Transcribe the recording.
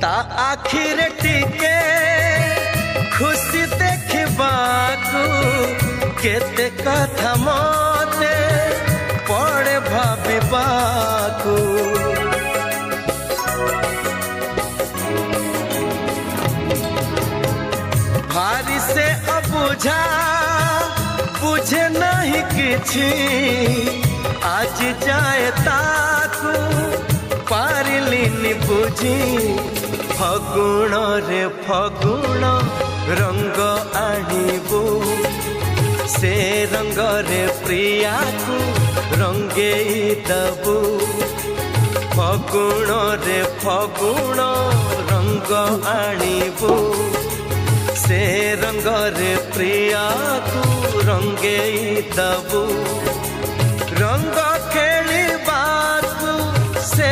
ता आखिर टिके खुशी देखबाकू केते कथा मते पड़े भाबिबाकू भारी से अबुझा बुझे नहीं किछि आज जाए ताकू पारिलिनी बुझी फगुण रे फगुण रंग आनिबू से रंग रे प्रिया को रंगे दबू फगुण रे फगुण रंग आनिबू से रंग रे प्रिया को रंगे दबू रंग खेलिबाकू से